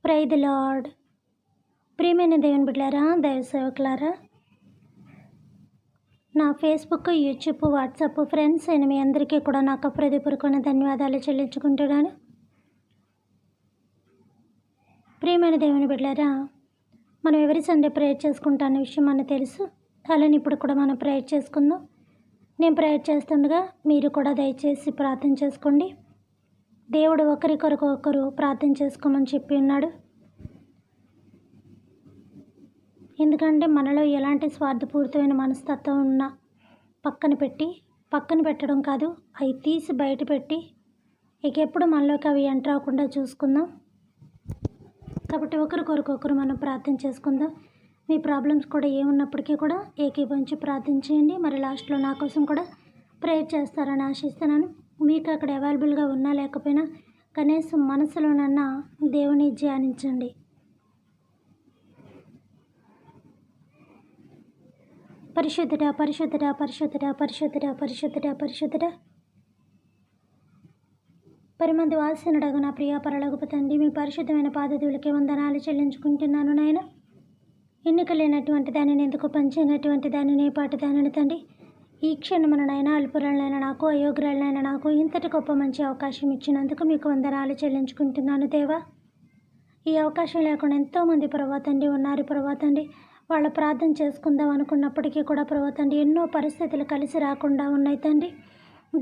Praise the lord. ప్రియమైన దేవుని బిడ్డలారా, దైవ సేవకులారా, నా ఫేస్బుక్, యూట్యూబ్, వాట్సాప్ ఫ్రెండ్స్ అయిన మీ అందరికీ కూడా నాకు హృదయపూర్వకమైన ధన్యవాదాలు చెల్లించుకుంటున్నాను. ప్రియమైన దేవుని బిడ్డలారా, మనం ఎవరి సండే ప్రేయర్ చేసుకుంటాన్న విషయం మనకు తెలుసు. అలానే ఇప్పుడు కూడా మనం ప్రేయర్ చేసుకుందాం. నేను ప్రేయర్ చేస్తుండగా మీరు కూడా దయచేసి ప్రార్థన చేసుకోండి. దేవుడు ఒకరి కొరకు ఒకరు ప్రార్థన చేసుకోమని చెప్పి ఉన్నాడు. ఎందుకంటే మనలో ఎలాంటి స్వార్థపూరితమైన మనస్తత్వం ఉన్నా పక్కన పెట్టడం కాదు, అవి తీసి బయట పెట్టి ఎప్పుడు మనలోకి అవి ఎంటర్ అవ్వకుండా చూసుకుందాం. కాబట్టి ఒకరి కొరకు ఒకరు మనం ప్రార్థన చేసుకుందాం. మీ ప్రాబ్లమ్స్ కూడా ఏమున్నప్పటికీ కూడా ఏకీభవించి ప్రార్థన చేయండి. మరి లాస్ట్లో నా కోసం కూడా ప్రేయర్ చేస్తారని ఆశిస్తున్నాను. మీకు అక్కడ అవైలబుల్గా ఉన్నా లేకపోయినా కనీసం మనసులోనన్నా దేవుని ధ్యానించండి. పరిశుద్ధుడా, పరిశుద్ధుడా, పరిశుద్ధుడా, పరిశుద్ధుడా, పరిశుద్ధుడా, పరిశుద్ధుడా, పరిమంది వాసినుడగు నా ప్రియ పరలోకపు తండ్రి, మీ పరిశుద్ధమైన పాదధూళికి వందనాలు చెల్లించుకుంటున్నాను నాయన. ఎన్నిక లేనటువంటి దానిని, ఎందుకు పంచినటువంటి దానిని, పాటి దానిని తండ్రి, ఈ క్షణమున నాయన అల్పురాలైన నాకు, అయోగ్రాలైన నాకు ఇంతటి గొప్ప మంచి అవకాశం ఇచ్చినందుకు మీకు వందనాలు చెల్లించుకుంటున్నాను దేవా. ఈ అవకాశం లేకుండా ఎంతోమంది ప్రభా తండ్రి ఉన్నారు ప్రభా తండ్రి. వాళ్ళ ప్రార్థన చేసుకుందాం అనుకున్నప్పటికీ కూడా ప్రభా తండ్రి ఎన్నో పరిస్థితులు కలిసి రాకుండా ఉన్నాయి తండ్రి.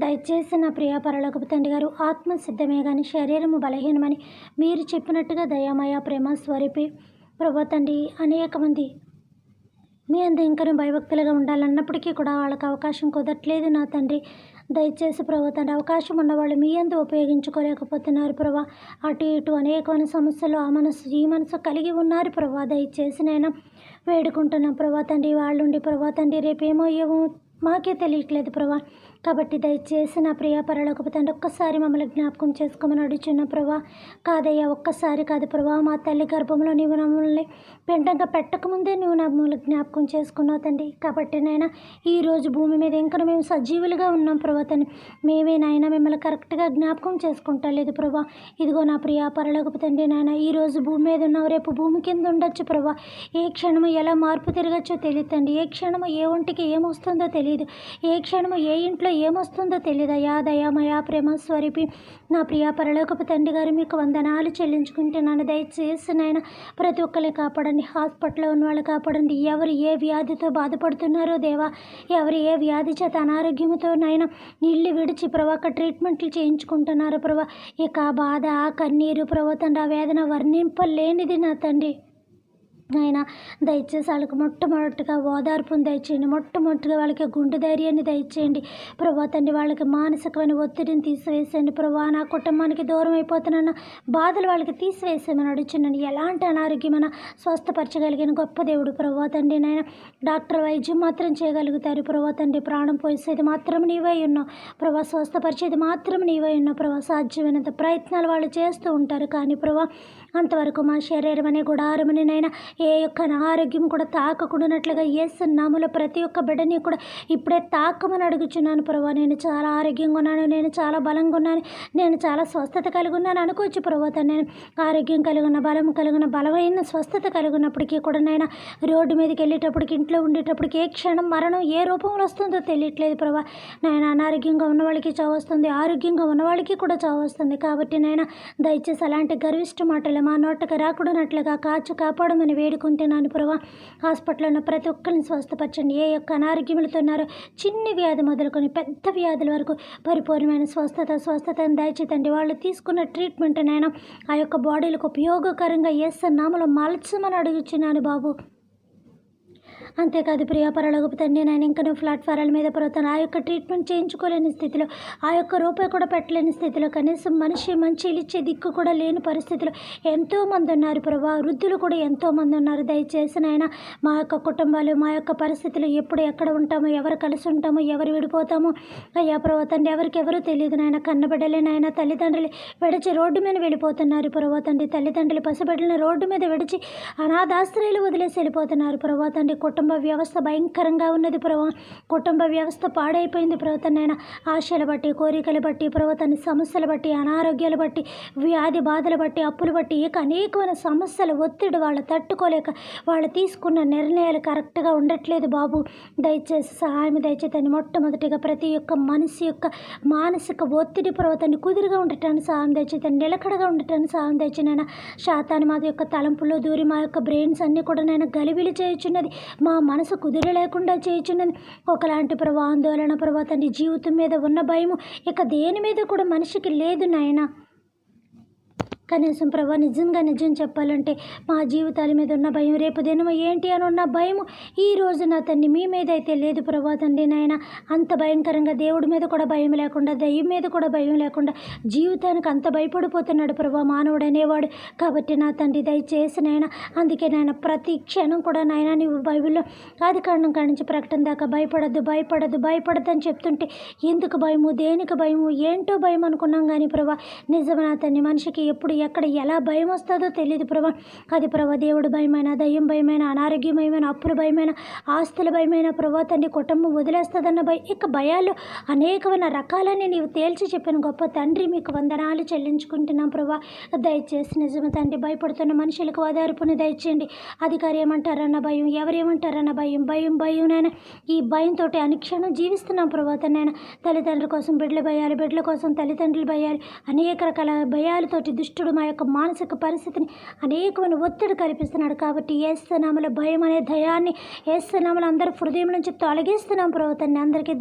దయచేసి నా ప్రియ పరలోకపు తండ్రి గారు, ఆత్మ సిద్ధమే కానీ శరీరము బలహీనమని మీరు చెప్పినట్టుగా దయామయ ప్రేమ స్వరూపి ప్రభా తండ్రి, అనేక మంది మీ అందు ఇంకా భయభక్తులుగా ఉండాలన్నప్పటికీ కూడా వాళ్ళకి అవకాశం కుదరట్లేదు నా తండ్రి. దయచేసి ప్రభా తండ్రి, అవకాశం ఉన్నవాళ్ళు మీ అందు ఉపయోగించుకోలేకపోతున్నారు ప్రభా. అటు ఇటు అనేకమైన సమస్యలు ఆ మనసు ఈ మనసు కలిగి ఉన్నారు ప్రభా. దయచేసి నేను వేడుకుంటున్నాను ప్రభా తండ్రి, వాళ్ళుండి ప్రభా తండ్రి రేపేమో ఏమో మాకే తెలియట్లేదు ప్రభా. కాబట్టి దయచేసి నా ప్రియ పరలోకపు తండ్రి ఒక్కసారి మమ్మల్ని జ్ఞాపకం చేసుకోమని అడుగుచున్న ప్రభా. కాదయ్యా, ఒక్కసారి కాదు ప్రభా, మా తల్లి గర్భంలో నీవు మమ్మల్ని పెంటంగా పెట్టకముందే నువ్వు నా మమ్మల్ని జ్ఞాపకం చేసుకున్నావు తండ్రి. కాబట్టి నాయన ఈరోజు భూమి మీద ఇంకా మేము సజీవులుగా ఉన్నాం ప్రభా తండ్రి. మేమే నాయన మిమ్మల్ని కరెక్ట్గా జ్ఞాపకం చేసుకుంటా లేదు ప్రభా. ఇదిగో నా ప్రియ పరలోకపు తండ్రి నాయన, ఈరోజు భూమి మీద ఉన్నావు, రేపు భూమి కింద ఉండొచ్చు ప్రభా. ఏ క్షణము ఎలా మార్పు తిరగచ్చో తెలియదు తండ్రి. ఏ క్షణము ఏ ఒంటికి ఏమొస్తుందో తెలియదు, ఏ క్షణము ఏ ఇంట్లో ఏమొస్తుందో తెలియదు. అయా దయామయా ప్రేమ స్వరూపి నా ప్రియ పరలోకపు తండ్రి గారు, మీకు వందనాలు చెల్లించుకుంటున్నాను. దయచేసి నాయన ప్రతి ఒక్కరిని కాపాడండి. హాస్పిటల్లో ఉన్న వాళ్ళు కాపాడండి. ఎవరు ఏ వ్యాధితో బాధపడుతున్నారో దేవా, ఎవరు ఏ వ్యాధి చేత అనారోగ్యంతో నాయన ఇల్లు విడిచి ప్రభా ట్రీట్మెంట్లు చేయించుకుంటున్నారు ప్రభా. ఇక ఆ బాధ, ఆ కన్నీరు ప్రభా తండ్రి, ఆ వేదన వర్ణింపలేనిది నా తండ్రి. నాయన దయచేసి వాళ్ళకి మొట్టమొదటిగా ఓదార్పును దయచేయండి. మొట్టమొదటిగా వాళ్ళకి గుండె ధైర్యాన్ని దయచేయండి ప్రభా తండ్రి. వాళ్ళకి మానసికమైన ఒత్తిడిని తీసివేసేయండి ప్రభా. నా కుటుంబానికి దూరం అయిపోతున్న బాధలు వాళ్ళకి తీసివేసేమని అడుగుచున్నాను. ఎలాంటి అనారోగ్యమైన స్వస్థపరచగలిగిన గొప్ప దేవుడు ప్రభా తండ్రి. నాయన డాక్టర్ వైద్యం మాత్రం చేయగలుగుతారు ప్రభా తండ్రి. ప్రాణం పోసేది మాత్రం నీవై ఉన్నావు ప్రభా. స్వస్థపరిచేది మాత్రం నీవై ఉన్నావు ప్రభా. సాధ్యమైనంత ప్రయత్నాలు వాళ్ళు చేస్తూ ఉంటారు కానీ ప్రభా అంతవరకు మా శరీరం అనే గుడారమని నైనా ఏ యొక్క ఆరోగ్యం కూడా తాకకుండానట్లుగా యేసు నామములో ప్రతి ఒక్క బిడ్డని కూడా ఇప్పుడే తాకమని అడుగుచున్నాను ప్రభా. నేను చాలా ఆరోగ్యంగా ఉన్నాను, నేను చాలా బలంగా ఉన్నాను, నేను చాలా స్వస్థత కలిగి ఉన్నాను అనుకోవచ్చు ప్రభా. నేను ఆరోగ్యం కలిగి ఉన్న, బలం కలిగి ఉన్న, బలమైన స్వస్థత కలిగి ఉన్నప్పటికీ కూడా నైనా రోడ్డు మీదకి వెళ్ళేటప్పటికి, ఇంట్లో ఉండేటప్పటికి ఏ క్షణం మరణం ఏ రూపంలో వస్తుందో తెలియట్లేదు ప్రభా. నేను అనారోగ్యంగా ఉన్న వాళ్ళకి చావు వస్తుంది, ఆరోగ్యంగా ఉన్న వాళ్ళకి కూడా చావు వస్తుంది. కాబట్టి నైనా దయచేసి అలాంటి గర్విష్ట మాటలు మా నోటకు రాకూడనట్లుగా కాపాడమని వేడుకుంటున్నాను ప్రభా. హాస్పిటల్లో ఉన్న ప్రతి ఒక్కరిని స్వస్థపరచండి. ఏ యొక్క అనారోగ్యములతో ఉన్నారో చిన్ని వ్యాధి మొదలుకొని పెద్ద వ్యాధుల వరకు పరిపూర్ణమైన స్వస్థతను దయచేతండి. వాళ్ళు తీసుకున్న ట్రీట్మెంట్ నైనా ఆ యొక్క బాడీలకు ఉపయోగకరంగా యేసు నామములో మలచమని అడుగుచున్నాను బాబు. అంతేకాదు ప్రియ పరలోకపు తండ్రి, నేను ఇంకా ప్లాట్ఫారాల మీద పడుతాను. ఆ యొక్క ట్రీట్మెంట్ చేయించుకోలేని స్థితిలో, ఆ యొక్క రూపాయి కూడా పెట్టలేని స్థితిలో, కనీసం మంచి ఇచ్చే దిక్కు కూడా లేని పరిస్థితిలో ఎంతోమంది ఉన్నారు ప్రభా. వృద్ధులు కూడా ఎంతోమంది ఉన్నారు. దయచేసి నాయన మా యొక్క కుటుంబాలు, మా యొక్క పరిస్థితులు, ఎప్పుడు ఎక్కడ ఉంటామో, ఎవరు కలిసి ఉంటామో, ఎవరు విడిపోతామో అయ్యా ప్రభా తండ్రి, ఎవరికెవరూ తెలియదు నాయన. కన్నబిడ్డలే నాయన, తల్లిదండ్రులు విడిచి రోడ్డు మీద వెళ్ళిపోతున్నారు ప్రభా తండ్రి. తల్లిదండ్రులు పసిబిడ్డలను రోడ్డు మీద విడిచి అనాథాశ్రయాలు వదిలేసి వెళ్ళిపోతున్నారు ప్రభా తండ్రి. కుటుంబ కుటుంబ వ్యవస్థ భయంకరంగా ఉన్నది ప్రభా. కుటుంబ వ్యవస్థ పాడైపోయింది ప్రభా తండ్రి. ఆశలు బట్టి, కోరికలు బట్టి ప్రభా తండ్రి, సమస్యలు బట్టి, అనారోగ్యాలు బట్టి, వ్యాధి బాధలు బట్టి, అప్పులు బట్టి, ఇక అనేకమైన సమస్యలు, ఒత్తిడి వాళ్ళు తట్టుకోలేక వాళ్ళు తీసుకున్న నిర్ణయాలు కరెక్ట్గా ఉండట్లేదు బాబు. దయచేసి సహాయం దయచేతండి. మొట్టమొదటిగా ప్రతి ఒక్క మనిషి యొక్క మానసిక ఒత్తిడి ప్రవర్తన కుదురుగా ఉండటానికి సహాయం దయచేతండి. నిలకడగా ఉండటానికి సహాయం దయచేనైనా. శాతాన్ని మా యొక్క తలంపుల్లో దూరి మా యొక్క బ్రెయిన్స్ అన్నీ కూడా నేను గలిబిలి చేయుచున్నది. మా మనసు కుదురు లేకుండా చేయుచున్నది. ఒకలాంటి ప్రభా ఆందోళన ప్రభా తండ్రి, జీవితం మీద ఉన్న భయము ఇక దేని మీద కూడా మనిషికి లేదు నాయన. కనీసం ప్రభా నిజం చెప్పాలంటే మా జీవితాల మీద ఉన్న భయం, రేపు దినం ఏంటి అని ఉన్న భయము ఈ రోజు నా తండ్రి మీ మీద అయితే లేదు ప్రభా తండ్రి నాయన. అంత భయంకరంగా దేవుడి మీద కూడా భయం లేకుండా, దయ్యం మీద కూడా భయం లేకుండా జీవితానికి అంత భయపడిపోతున్నాడు ప్రభా మానవుడు అనేవాడు. కాబట్టి నా తండ్రి దయచేసి నాయన, అందుకే నాయన ప్రతి క్షణం కూడా నాయన నీవు బైబిల్లో ఆదికాండం కాడి నుంచి ప్రకటన దాకా భయపడద్దు అని చెప్తుంటే ఎందుకు భయము, దేనికి భయము, ఏంటో భయం అనుకున్నాం కానీ ప్రభా నిజం నా తండ్రి మనిషికి ఎప్పుడు ఎక్కడ ఎలా భయం వస్తుందో తెలియదు ప్రభా. అది ప్రభా దేవుడు భయమైన, దయ్యం భయమైన, అనారోగ్యం భయమైన, అప్పుల భయమైన, ఆస్తుల భయమైన ప్రభా తండ్రి, కుటుంబం వదిలేస్తుందన్న భయం, ఇక భయాలు అనేకమైన రకాలని నీవు తేల్చి చెప్పిన గొప్ప తండ్రి మీకు వందనాలు చెల్లించుకుంటున్నాం ప్రభా. దయచేసి నిజమే తండ్రి, భయపడుతున్న మనుషులకు ఓదార్పుని దయచేయండి. అధికారి ఏమంటారన్న భయం, ఎవరేమంటారన్న భయం నాయన. ఈ భయంతో అనుక్షణం జీవిస్తున్నాం ప్రభా తండ్రి. తల్లిదండ్రుల కోసం బిడ్డల భయాలు, బిడ్డల కోసం తల్లిదండ్రుల భయాలు, అనేక రకాల భయాలతోటి దుష్టుడు మా యొక్క మానసిక పరిస్థితిని అనేకమైన ఒత్తిడి కల్పిస్తున్నాడు. కాబట్టి యేసునామములో భయం అనే దయాన్ని యేసునామములో అందరూ హృదయం నుంచి తొలగిస్తున్నాం ప్రభు తండ్రి. అందరికీ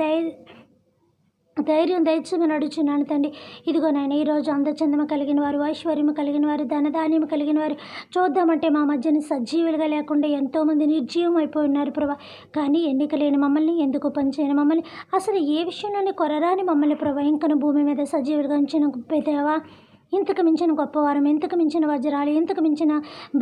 ధైర్యం దయచేయమని అడుగుచున్నాను తండ్రి. ఇదిగో నాయన ఈరోజు అందచందమ కలిగిన వారు, ఐశ్వర్యము కలిగిన వారు, ధనధాన్యం కలిగిన వారు చూద్దామంటే మా మధ్యన సజీవులుగా లేకుండా ఎంతోమంది నిర్జీవం అయిపోయి ఉన్నారు ప్రభా. కానీ ఎన్నిక లేని మమ్మల్ని, ఎందుకు పనిచేయని మమ్మల్ని, అసలు ఏ విషయంలోనే కొరరాని మమ్మల్ని ప్రభా ఇంకను భూమి మీద సజీవులుగా ఉంచిన దేవా. ఇంతకు మించిన గొప్పవారం, ఎంతకు మించిన వజ్రాలు, ఎంతకు మించిన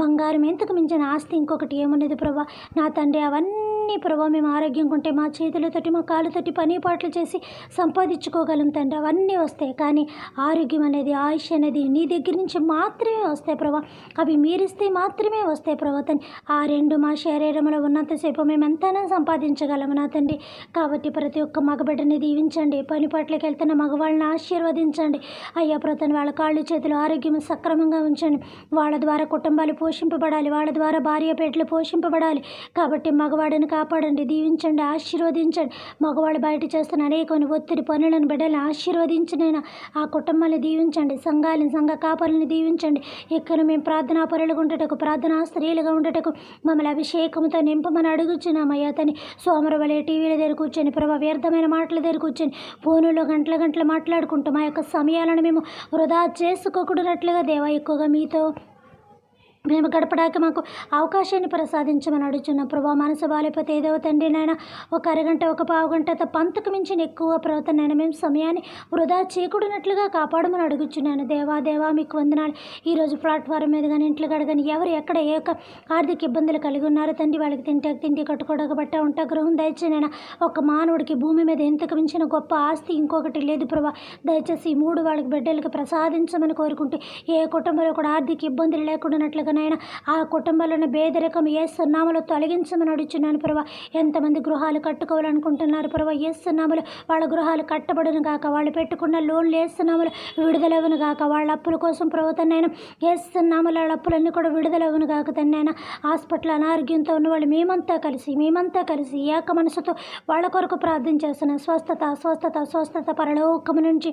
బంగారం, ఎంతకు మించిన ఆస్తి ఇంకొకటి ఏమున్నది ప్రభా. నా తండ్రి అవన్నీ ప్రభా మేము ఆరోగ్యంగా ఉంటే మా చేతులతోటి, మా కాళ్ళతోటి పని పాటలు చేసి సంపాదించుకోగలం తండ్రి. అవన్నీ వస్తాయి. కానీ ఆరోగ్యం అనేది, ఆయుష్ అనేది నీ దగ్గర నుంచి మాత్రమే వస్తాయి ప్రభా. అవి మీరిస్తే మాత్రమే వస్తాయి ప్రభా తండ్రి. ఆ రెండు మా శరీరంలో ఉన్నంతసేపు మేము ఎంతైనా సంపాదించగలము నా తండ్రి. కాబట్టి ప్రతి ఒక్క మగబిడ్డని దీవించండి. పని పాటలకు వెళ్తున్న మగవాళ్ళని ఆశీర్వదించండి అయ్యా. ప్రతని వాళ్ళ కాళ్ళు చేతులు ఆరోగ్యం సక్రమంగా ఉంచండి. వాళ్ళ ద్వారా కుటుంబాలు పోషింపబడాలి, వాళ్ళ ద్వారా భార్య పేటలు పోషింపబడాలి. కాబట్టి మగవాడిని కాపాడండి, దీవించండి, ఆశీర్వదించండి. మగవాళ్ళు బయట చేస్తున్న అనేకమైన ఒత్తిడి పనులను బిడ్డలను ఆశీర్వదించినైనా ఆ కుటుంబాన్ని దీవించండి. సంఘ కాపరులను దీవించండి. ఇక్కడ మేము ప్రార్థనా పరులుగా ఉండటకు, ప్రార్థనా స్త్రీలుగా ఉండటకు మమ్మల్ని అభిషేకంతో నింపమని అడుగుచున్నామయ్యా తని. సోమరవలే టీవీల దగ్గర కూర్చొని ప్రభా వ్యర్థమైన మాటల దగ్గర కూర్చొని ఫోనులో గంటల మాట్లాడుకుంటూ మా యొక్క సమయాలను మేము వృధా చేసుకోకూడనట్లుగా దేవా ఎక్కువగా మీతో మేము గడపడానికి మాకు అవకాశాన్ని ప్రసాదించమని అడుగుచున్నాం ప్రభా. మనసు బాలేకపోతే ఏదో తండ్రి నాయన ఒక అరగంట, ఒక పావుగంట పంతకు మించిన ఎక్కువ ప్రవర్తన మేము సమయాన్ని వృధా చేయకూడనట్లుగా కాపాడమని అడుగుచున్నాను దేవా. మీకు వందనాలు. ఈరోజు ప్లాట్ఫారం మీద కానీ, ఇంట్లో కానీ ఎవరు ఎక్కడ ఏ ఆర్థిక ఇబ్బందులు కలిగి ఉన్నారో తండ్రి, వాళ్ళకి తిండి కట్టుకోవడానికి బట్ట ఉంటా గృహం దయచేనైనా. ఒక మానవుడికి భూమి మీద ఎంతకు మించిన గొప్ప ఆస్తి ఇంకొకటి లేదు ప్రభా. దయచేసి ఈ మూడు వాళ్ళకి బిడ్డలకు ప్రసాదించమని కోరుకుంటూ ఏ కుటుంబంలో కూడా ఆర్థిక ఇబ్బందులు లేకుండానట్లుగా నాయన ఆ కుటుంబాలను పేదరికం యేసు నామములో తొలగించమని అడుగుచున్నాను ప్రభా. ఎంతమంది గృహాలు కట్టుకోవాలనుకుంటున్నారు ప్రభా. యేసు నామములో వాళ్ళ గృహాలు కట్టబడును గాక. వాళ్ళు పెట్టుకున్న లోన్లు యేసు నామములో విడుదలవును గాక. వాళ్ళ అప్పుల కోసం ప్రభుత్వనైనా యేసు నామములో వాళ్ళ అప్పులన్నీ కూడా విడుదలవును గాక తండ్రి. హాస్పిటల్ అనారోగ్యంతో ఉన్న వాళ్ళు మేమంతా కలిసి ఏక మనసుతో వాళ్ళ కొరకు ప్రార్థన చేస్తున్నాం. స్వస్థత పరలోకము నుంచి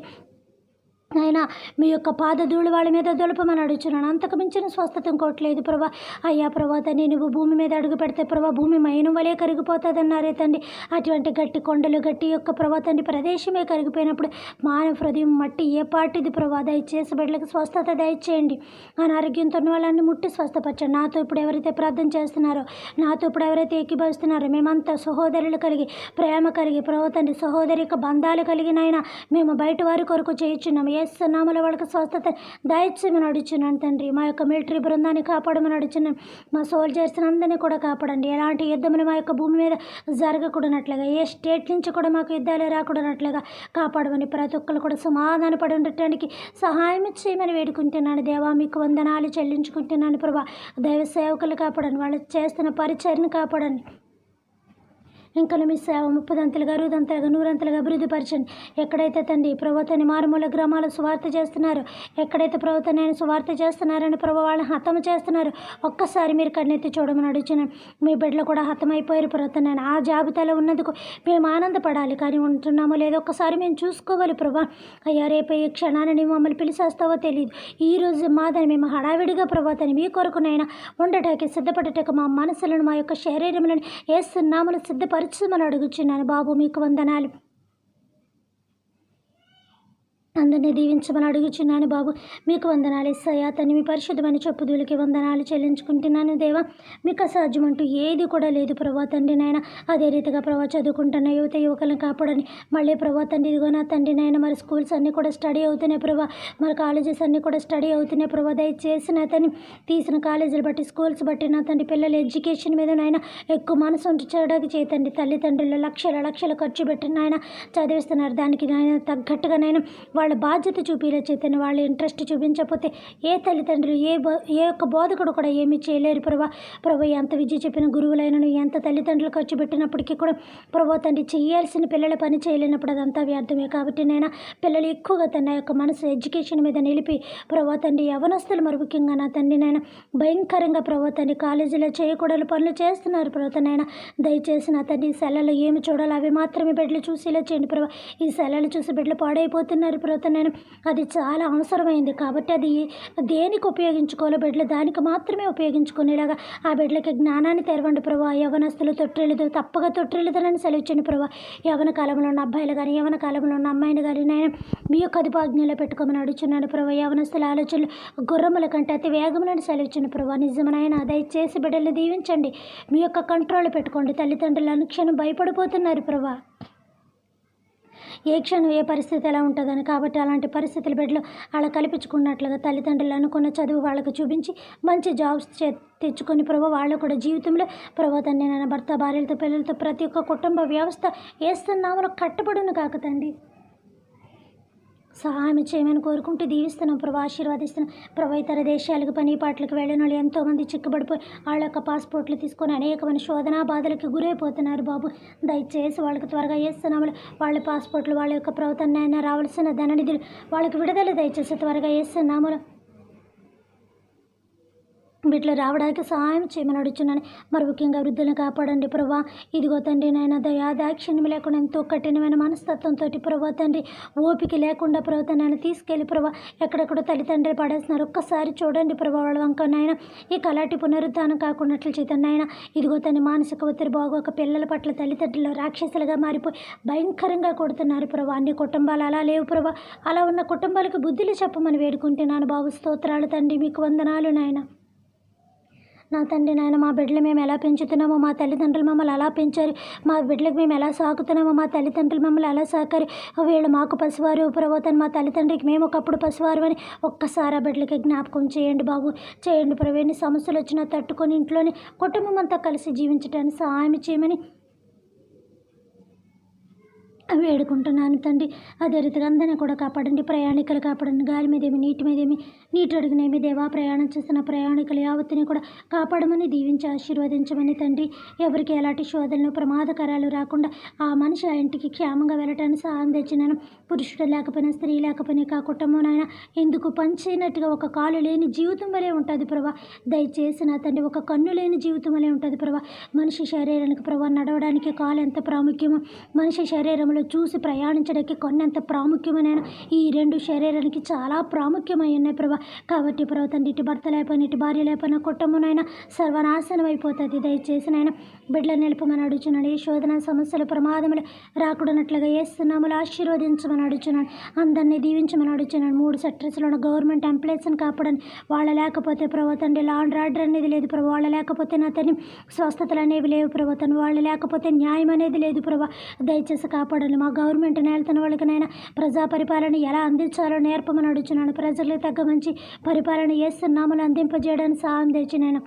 అయినా మీ యొక్క పాదధూళి వాళ్ళ మీద దొలపమని అడుగుచున్నాను. అంతకు మించిన స్వస్థత ఇంకోట్లేదు ప్రభా. అయ్యా ప్రభా తండ్రి, నువ్వు భూమి మీద అడుగు పెడితే ప్రభా భూమి మైనం వలె కరిగిపోతుంది అన్నారే తండ్రి. అటువంటి గట్టి కొండలు, గట్టి యొక్క ప్రభా తండ్రి ప్రదేశమే కరిగిపోయినప్పుడు మానవ హృదయం మట్టి ఏ పాటిది ప్రభా. దయచేసి బిడ్డలకు స్వస్థత దయచేయండి. అనారోగ్యంతో ఉన్న వాళ్ళని ముట్టి స్వస్థపరచండి. నాతో ఇప్పుడు ఎవరైతే ప్రార్థన చేస్తున్నారో, నాతో ఇప్పుడు ఎవరైతే ఏకీభవిస్తున్నారో మేమంతా సహోదరులు కలిగి, ప్రేమ కలిగి ప్రభా తండ్రి సహోదరిక బంధాలు కలిగినైనా మేము బయట వారి కొరకు చేయించున్నాము. యేసు నామములో వాళ్ళకి స్వస్థత దయచేయమని అడుగుచున్నాను తండ్రి. మా యొక్క మిలిటరీ బృందాన్ని కాపాడమని అడుగుచున్నాను. మా సోల్జర్స్ అందరినీ కూడా కాపాడండి. ఎలాంటి యుద్ధములు మా యొక్క భూమి మీద జరగకూడనట్లుగా, ఏ స్టేట్ నుంచి కూడా మాకు యుద్ధాలు రాకూడనట్లుగా కాపాడమని, ప్రతి ఒక్కరు కూడా సమాధాన పడి ఉండటానికి సహాయం చేయమని వేడుకుంటున్నాను దేవా. మీకు వందనాలు చెల్లించుకుంటున్నాను ప్రభా. దైవ సేవకులు కాపాడండి, వాళ్ళు చేస్తున్న పరిచర్ని కాపాడండి. ఇంకా మీ సేవ 30 60 100 అభివృద్ధిపరచండి. ఎక్కడైతే తండ్రి ప్రభు తండ్రి మారుమూల గ్రామాలు సువార్త చేస్తున్నారు, ఎక్కడైతే ప్రభు నేను సువార్త చేస్తున్నారని ప్రభు వాళ్ళని హతము చేస్తున్నారు, ఒక్కసారి మీరు కన్నెత్తి చూడమని అడుగుతున్నాను. మీ బిడ్డలు కూడా హతమైపోయారు ప్రభు నేను ఆ జాబితాలో ఉన్నందుకు మేము ఆనందపడాలి, కానీ ఉంటున్నామో లేదో ఒక్కసారి మేము చూసుకోవాలి ప్రభా. అయ్యా రేపు ఈ క్షణాన్ని మమ్మల్ని పిలిచేస్తావో తెలియదు. ఈరోజు మాదని మేము హడావిడిగా ప్రభు తని మీ కొరకునైనా ఉండటానికి సిద్ధపడటకు మా మనసులను మా యొక్క శరీరములను యేసునామములో సిద్ధపరచమని అడుగుచున్నాను బాబు. మీకు వందనాలు. అందరినీ దీవించమని అడుగుచున్నాను బాబు. మీకు వందనాలు యేసయ్యా. తను మీ పరిశుద్ధమైన చెప్పుదులకి వందనాలు చెల్లించుకుంటున్నాను దేవా. మీకు అసాధ్యం అంటూ ఏది కూడా లేదు ప్రభా తండ్రి నాయన. అదే రీతిగా ప్రభా చదువుకుంటున్న యువకులను కాపాడని మళ్ళీ ప్రభా తండ్రి ఇదిగో నా తండ్రి నాయన మరి స్కూల్స్ అన్నీ కూడా స్టడీ అవుతున్నాయి ప్రభా, మరి కాలేజెస్ అన్నీ కూడా స్టడీ అవుతున్నాయి ప్రభా. దయచేసి నా తండ్రి తీసిన కాలేజీలు బట్టి స్కూల్స్ బట్టి నా తండ్రి పిల్లల ఎడ్యుకేషన్ మీద నాయన ఎక్కువ మనసు ఉంచడానికి చేతండి. తల్లిదండ్రులు లక్షలు ఖర్చు పెట్టి నాయన చదివిస్తున్నారు, దానికి నాయన తగ్గట్టుగా నేను వాళ్ళ బాధ్యత చూపిలే చేతని వాళ్ళ ఇంట్రెస్ట్ చూపించకపోతే ఏ తల్లిదండ్రులు ఏ ఒక్క బోధకుడు కూడా ఏమీ చేయలేరు ప్రభా. ఎంత విద్య చెప్పిన గురువులైనను ఎంత తల్లిదండ్రులు ఖర్చు పెట్టినప్పటికీ కూడా ప్రభా తండ్రి చేయాల్సిన పిల్లల పని చేయలేనప్పుడు అదంతా వ్యర్థమే. కాబట్టి నేను పిల్లలు ఎక్కువగా తన యొక్క మనసు ఎడ్యుకేషన్ మీద నిలిపి ప్రభా తండ్రి యవనస్తులు మరి ముఖ్యంగా నా తండ్రి నేను భయంకరంగా ప్రభా తండ్రి కాలేజీలో చేయకూడని పనులు చేస్తున్నారు ప్రభా నాయన. దయచేసి నా తండ్రి ఈ సెలవులు ఏమి చూడాలి అవి మాత్రమే బిడ్డలు చూసేలా చేయండి ప్రభా. ఈ సెలవులు చూసి బిడ్డలు పాడైపోతున్నారు ప్రభా. నేను అది చాలా అవసరమైంది కాబట్టి అది దేనికి ఉపయోగించుకోవాలో బిడ్డలు దానికి మాత్రమే ఉపయోగించుకునేలాగా ఆ బిడ్డలకి జ్ఞానాన్ని తెరవండి ప్రభా. యవనస్తులు తప్పగా తొట్టిల్లుతానని సెలవిచ్చండి ప్రభా. యవన కాలంలో ఉన్న అబ్బాయిలు కానీ యవన కాలంలో ఉన్న అమ్మాయిని కానీ నేను మీ యొక్క అదుపాజ్ఞలో పెట్టుకోమని అడుగుచున్నాను ప్రభా. యవనస్తుల ఆలోచనలు గుర్రముల కంటే అతి వేగములను సెలవిచ్చండి ప్రభా. నిజమైన దయచేసి బిడ్డల్ని దీవించండి, మీ యొక్క కంట్రోల్ పెట్టుకోండి. తల్లిదండ్రులు అనుక్షణం భయపడిపోతున్నారు ప్రభా. ఏ క్షణం ఏ పరిస్థితి ఎలా ఉంటుందని, కాబట్టి అలాంటి పరిస్థితులు బిడ్డలు అలా కల్పించుకున్నట్లుగా తల్లిదండ్రులు అనుకున్న చదువు వాళ్ళకు చూపించి మంచి జాబ్స్ తెచ్చుకొని ప్రభా వాళ్ళు కూడా జీవితంలో ప్రభా తండ్రి నాన్న భర్త భార్యలతో పిల్లలతో ప్రతి ఒక్క కుటుంబ వ్యవస్థ ఏస్తున్నామలో కట్టబడును కాక తండ్రి సహాయం చేయమని కోరుకుంటూ దీవిస్తున్నాం ప్రభా. ఆశీర్వాదిస్తున్నాం ప్రభా. ఇతర దేశాలకు పని పాటలకు వెళ్ళిన వాళ్ళు ఎంతోమంది చిక్కుబడిపోయి వాళ్ళ యొక్క పాస్పోర్ట్లు తీసుకొని అనేకమైన శోధనా బాధలకు గురైపోతున్నారు బాబు. దయచేసి వాళ్ళకి త్వరగా వేస్తున్నాము వాళ్ళ పాస్పోర్ట్లు వాళ్ళ యొక్క ప్రభుత్వాన్ని రావాల్సిన ధననిధులు వాళ్ళకి విడుదల దయచేసి త్వరగా వేస్తున్నాము. వీటిలో రావడానికి సహాయం చేయమని అడుగుతున్నాను. మరి ముఖ్యంగా వృద్ధులను కాపాడండి ప్రభా. ఇదిగో తండ్రి నాయన దయా దాక్షిణ్యం లేకుండా ఎంతో కఠినమైన మనస్తత్వంతో ప్రభా తండ్రి ఓపిక లేకుండా ప్రభా నాయన తీసుకెళ్ళి ప్రభా ఎక్కడెక్కడో తల్లిదండ్రులు పడేస్తున్నారు. ఒక్కసారి చూడండి ప్రభా వాళ్ళ వంక నాయన. ఈ కలాటి పునరుద్ధానం కాకుండా చేతండి నాయన. ఇదిగో తండ్రి మానసిక ఒత్తిడి బాగోక పిల్లల పట్ల తల్లిదండ్రులు రాక్షసులుగా మారిపోయి భయంకరంగా కొడుతున్నారు ప్రభా. అన్ని కుటుంబాలు అలా లేవు ప్రభా. అలా ఉన్న కుటుంబాలకు బుద్ధులు చెప్పమని వేడుకుంటున్నాను బాబు. స్తోత్రాలు తండ్రి, మీకు వందనాలు నాయన. నా తండ్రి నాయన మా బిడ్డలు మేము ఎలా పెంచుతున్నామో మా తల్లిదండ్రులు మమ్మల్ని అలా పెంచారు, మా బిడ్డలకు మేము ఎలా సాకుతున్నామో మా తల్లిదండ్రులు మమ్మల్ని అలా సాకారు. వీళ్ళు మాకు పసివారు ప్రభాతని మా తల్లిదండ్రికి మేము ఒకప్పుడు పసివారు అని ఒక్కసారి ఆ బిడ్డలకి జ్ఞాపకం చేయండి బాబు. చేయండి ప్రభు. ఎన్ని సమస్యలు వచ్చినా తట్టుకొని ఇంట్లోని కుటుంబం అంతా కలిసి జీవించడానికి సహాయం చేయమని వేడుకుంటున్నాను తండ్రి. అదే రీతిగా అందరినీ కూడా కాపాడండి. ప్రయాణికులు కాపాడండి. గాలి మీదేమి నీటి మీదేమి నీటి అడుగునేమి దేవా ప్రయాణం చేస్తున్న ప్రయాణికులు యావత్తుని కూడా కాపాడమని దీవించి ఆశీర్వదించమని తండ్రి. ఎవరికి ఎలాంటి శోధనలు ప్రమాదకరాలు రాకుండా ఆ మనిషి ఆ ఇంటికి క్షేమంగా వెళ్ళటానికి సహాయం తెచ్చినాను. పురుషుడు లేకపోయినా స్త్రీ లేకపోయినా ఆ కుటుంబం నాయన ఎందుకు పంచినట్టుగా ఒక కాలు లేని జీవితం వలె ఉంటుంది ప్రభా. దయచేసి నా తండ్రి ఒక కన్ను లేని జీవితం వలె ఉంటుంది ప్రభా. మనిషి శరీరానికి ప్రభా నడవడానికి కాలు ఎంత ప్రాముఖ్యమో మనిషి శరీరంలో చూసి ప్రయాణించడానికి కొన్నంత ప్రాముఖ్యమైన ఈ రెండు శరీరానికి చాలా ప్రాముఖ్యమై ఉన్నాయి ప్రభా. కాబట్టి ప్రభు తండ్రి ఇటు భర్త లేకపోయినా ఇటు భార్య లేకపోయినా కుటుంబనైనా సర్వనాశనం అయిపోతుంది. దయచేసి నాయన బిడ్డలు నిలుపమని అడుగుచున్నాను. ఏ శోధన సమస్యలు ప్రమాదములు రాకూడనట్లుగా వేస్తున్నాములు ఆశీర్వదించమని అడుగుచున్నాను. అందరినీ దీవించమని అడుగుచున్నాను. 3 సెక్టర్స్లో ఉన్న గవర్నమెంట్ ఎంప్లాయీస్ని కాపాడని వాళ్ళ లేకపోతే ప్రభు తండ్రి లా అండ్ ఆర్డర్ అనేది లేదు ప్రభు. వాళ్ళ లేకపోతే నా తండ్రి స్వస్థతలు అనేవి లేవు ప్రభు. తను వాళ్ళు లేకపోతే న్యాయం అనేది లేదు ప్రభు. దయచేసి కాపాడండి. మా గవర్నమెంట్ నేళ్తున్న వాళ్ళకినైనా ప్రజా పరిపాలన ఎలా అందించాలో నేర్పమని అడుగుచున్నాను. ప్రజలకు తగ్గ మంచి పరిపాలన చేస్తున్నామని అందింపజేయడానికి సహాయం తెచ్చినాను.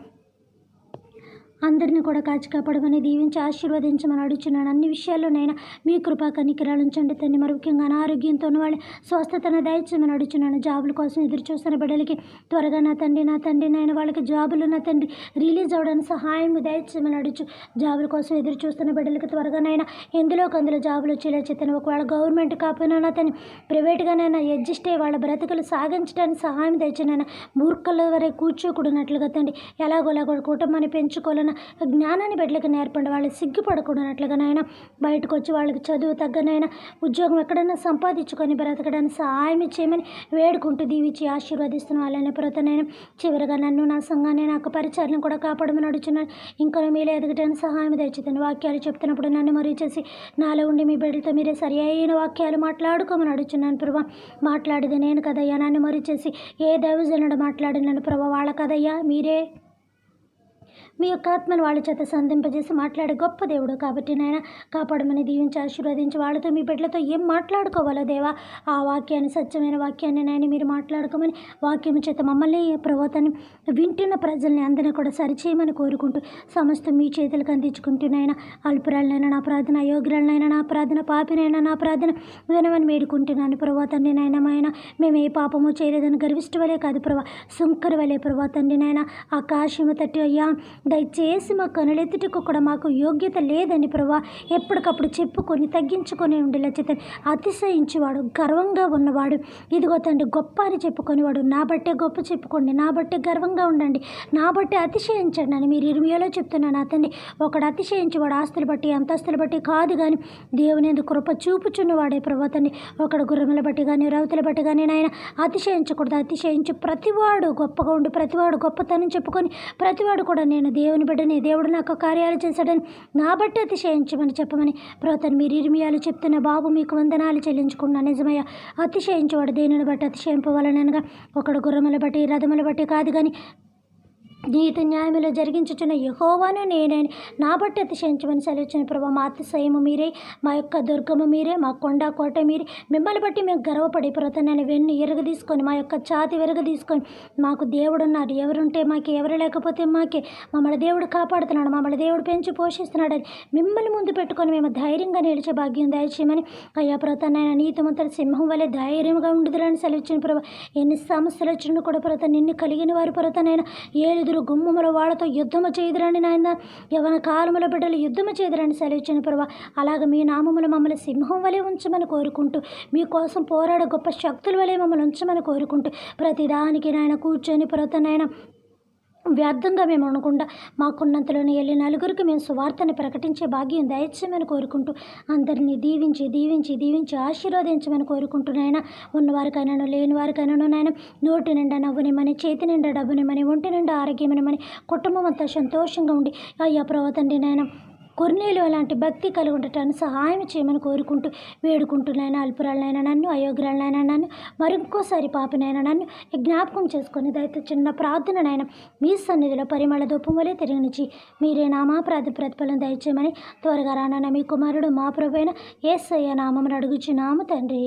అందరినీ కూడా కాచి కాపాడమని దీవించి ఆశీర్వదించమని అడుగుచున్నాను. అన్ని విషయాల్లోనైనా మీ కృపా కనికరాలు ఉంచండి తండ్రి. మరి ముఖ్యంగా అనారోగ్యంతో ఉన్న వాళ్ళు స్వస్థతను దయచేయమని అడుగుచున్నాను. జాబుల కోసం ఎదురు చూస్తున్న బిడ్డలకి త్వరగా నా తండ్రి నాయన వాళ్ళకి జాబులు నా తండ్రి రిలీజ్ అవ్వడానికి సహాయం దయచేయమని అడుగుచు. జాబుల కోసం ఎదురు చూస్తున్న బిడ్డలకి త్వరగానైనా ఎందులో జాబులు వచ్చేలా చేస్తాను. ఒకవేళ గవర్నమెంట్ కాకపోయినా నా తండ్రి ప్రైవేట్గానైనా అడ్జస్ట్ అయ్యి వాళ్ళ బ్రతుకులు సాగించడానికి సహాయం దయచేయనైనా మూర్ఖుల వరే కూర్చోకూడనట్లుగా తండ్రి ఎలాగోలా కుటుంబాన్ని పెంచుకోవాలన్న జ్ఞానాన్ని బిడ్డలకు నేర్పండి. వాళ్ళు సిగ్గుపడకూడనట్లుగా నాయన బయటకు వచ్చి వాళ్ళకి చదువు తగ్గనైనా ఉద్యోగం ఎక్కడైనా సంపాదించుకొని బ్రతకడానికి సహాయం చేయమని వేడుకుంటూ దీవించి ఆశీర్వదిస్తున్నాను. అలానే ప్రతనైనా చివరిగా నన్ను నా సంఘాన్ని నాకు పరిచయాలను కూడా కాపాడమని అడుగుతున్నాను. ఇంకా మీలో ఎదగటానికి సహాయం తెచ్చుతాను. వాక్యాలు చెప్తున్నప్పుడు నన్ను మరీ చేసి నాలో ఉండి మీ బిడ్డలతో మీరే సరి అయిన వాక్యాలు మాట్లాడుకోమని అడుగుతున్నాను. ప్రభా మాట్లాడేది నేను కదయ్యా, నన్ను మరీ చేసి ఏ దైవజనుడు మాట్లాడినాను ప్రభా వాళ్ళ కదయ్యా మీరే మీ యొక్క ఆత్మను వాళ్ళ చేత సంధింపజేసి మాట్లాడే గొప్ప దేవుడు కాబట్టి నాయన కాపాడమని దీవించి ఆశీర్వదించి వాళ్ళతో మీ బిడ్డలతో ఏం మాట్లాడుకోవాలో దేవా ఆ వాక్యాన్ని సత్యమైన వాక్యాన్ని నాయన మీరు మాట్లాడుకోమని వాక్యం చేత మమ్మల్ని ప్రవర్తన వింటున్న ప్రజల్ని అందరినీ కూడా సరిచేయమని కోరుకుంటూ సమస్తం మీ చేతులకు అందించుకుంటున్నాయన అల్పురాలనైనా నా ప్రార్థన, అయోగ్యురాలనైనా నా ప్రార్థన, పాపినైనా నా ప్రార్థన వినమని వేడుకుంటున్నాను. ప్రవర్తండి నాయనమైన మేము ఏ పాపము చేయలేదని గర్విష్ట వలే కాదు ప్రభా సుంకర వలే ప్రవర్తండి నాయన ఆకాశము తట్టి అయ్యా దయచేసి మా కనులెత్తుటకు కూడా మాకు యోగ్యత లేదని ప్రభా ఎప్పటికప్పుడు చెప్పుకొని తగ్గించుకొని ఉండేలా చేతండి. అతిశయించేవాడు గర్వంగా ఉన్నవాడు ఇదిగో తండ్రి గొప్ప అని చెప్పుకొనివాడు నా బట్టే గొప్ప చెప్పుకోండి, నా బట్టే గర్వంగా ఉండండి, నా బట్టే అతిశయించండి అని మీరు ఇర్మియాలో చెప్తున్నాను. అతన్ని ఒకడు అతిశయించేవాడు ఆస్తులు బట్టి అంతస్తులు బట్టి కాదు కానీ దేవుని ఎందుకు కృప చూపుచున్నవాడే ప్రభాతండి. ఒకడు గుర్రముల బట్టి కానీ రౌతుల బట్టి కానీ నాయన అతిశయించకూడదు. అతిశయించి ప్రతివాడు గొప్పగా ఉండి ప్రతివాడు గొప్పతనం చెప్పుకొని ప్రతివాడు కూడా నేను దేవుని బిడ్డని, దేవుడు నాకు కార్యాలు చేశాడని నా బట్టి అతిశయించమని చెప్పమని ప్రభుత్వం మీరు ఇర్మియాలు చెప్తున్న బాబు మీకు వందనాలు చెల్లించుకున్నా. నిజమయ్య అతిశయించేవాడు దేనిని బట్టి అతిశయింపవలనగా ఒకడు గుర్రముల బట్టి రథముల బట్టి కాదు కానీ నీతి న్యాయములో జరిగించుచున్న యెహోవాను నేనని నా బట్టి అతిశయించమని సెలవిచ్చిన ప్రభా మా అతిశయము మీరే, మా యొక్క దుర్గము మీరే, మా కొండ కోట మీరే. మిమ్మల్ని బట్టి మేము గర్వపడి ప్రతనని వెన్ను ఎరగదీసుకొని మా యొక్క ఛాతి వెరగదీసుకొని మాకు దేవుడు ఉన్నారు, ఎవరుంటే మాకే, ఎవరు లేకపోతే మాకే, మమ్మల్ని దేవుడు కాపాడుతున్నాడు, మమ్మల్ని దేవుడు పెంచి పోషిస్తున్నాడని మిమ్మల్ని ముందు పెట్టుకొని మేము ధైర్యంగా నిలిచే భాగ్యం దయచేయమని అయ్యా ప్రతనైనా నీతిమంతుల సింహం వలె ధైర్యంగా ఉండుదురని సెలవిచ్చిన ప్రభా ఎన్ని సమస్యలు వచ్చినా కూడా ప్రత నిన్ను కలిగిన వారి ప్రతనైనా ఏలుదురు గుమ్మముల వాళ్ళతో యుద్ధము చేయదురని నాయన యవన కాలముల బిడ్డలు యుద్ధము చేయదురని సెలవిచ్చిన ప్రభా అలాగ మీ నామములు మమ్మల్ని సింహం వలె ఉంచమని కోరుకుంటూ మీకోసం పోరాడే గొప్ప శక్తుల వలె మమ్మల్ని ఉంచమని కోరుకుంటూ ప్రతిదానికి నాయన కూర్చొని ప్రతనైనా వ్యర్థంగా మేము అనకుండా మాకున్నంతలోనే వెళ్ళి నలుగురికి మేము సువార్తని ప్రకటించే భాగ్యం దయచేయమని కోరుకుంటూ అందరినీ దీవించి దీవించి దీవించి ఆశీర్వదించమని కోరుకుంటున్నాయన ఉన్నవారికైనాను లేని వారికైనాను నాయన నోటి నిండా నవ్వునిమని, చేతి నిండా డబ్బునిమని, ఒంటి నిండా ఆరోగ్యమని, కుటుంబం అంతా సంతోషంగా ఉండి అయ్యా ప్రవతండి నాయన కొర్నేలు అలాంటి భక్తి కలిగి ఉండటానికి సహాయం చేయమని కోరుకుంటూ వేడుకుంటున్నాయన అల్పురాలనైనా నన్ను, అయోగ్యురాలనైనా నన్ను, మరింకోసారి పాపినైనా నన్ను జ్ఞాపకం చేసుకొని దయతో చిన్న ప్రార్థననైనా మీ సన్నిధిలో పరిమళ ధూపం వలె తిరిగినిచ్చి మీరే నామా ప్రతిఫలం దయచేయమని త్వరగా రానన్న మీ కుమారుడు మా ప్రభువైన యేసయ్య నామమును అడుగుచున్నాము తండ్రి.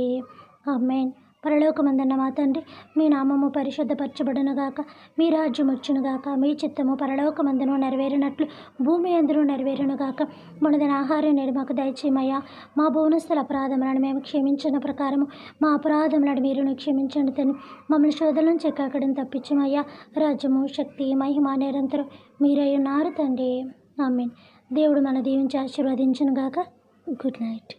ఆమేన్. పరలోకమందున్న మా తండ్రి మీ నామము పరిశుద్ధపరచబడునుగాక, మీ రాజ్యం వచ్చునుగాక, మీ చిత్తము పరలోకమందును నెరవేరినట్లు భూమి అందును నెరవేరునుగాక. మనదిన ఆహారం నేడు మాకు దయచేయమయ్యా. మా భువనస్థుల అపరాధములను మేము క్షమించిన ప్రకారము మా అపరాధములను మీరును క్షమించండి తండ్రి. మమ్మల్ని శోధన నుంచి ఎక్కడిని తప్పించమయ్యా. రాజ్యము శక్తి మహిమ నిరంతరం మీరై ఉన్నారు తండ్రి. ఆమేన్. దేవుడు మన దీవించి ఆశీర్వదించునుగాక. Good night.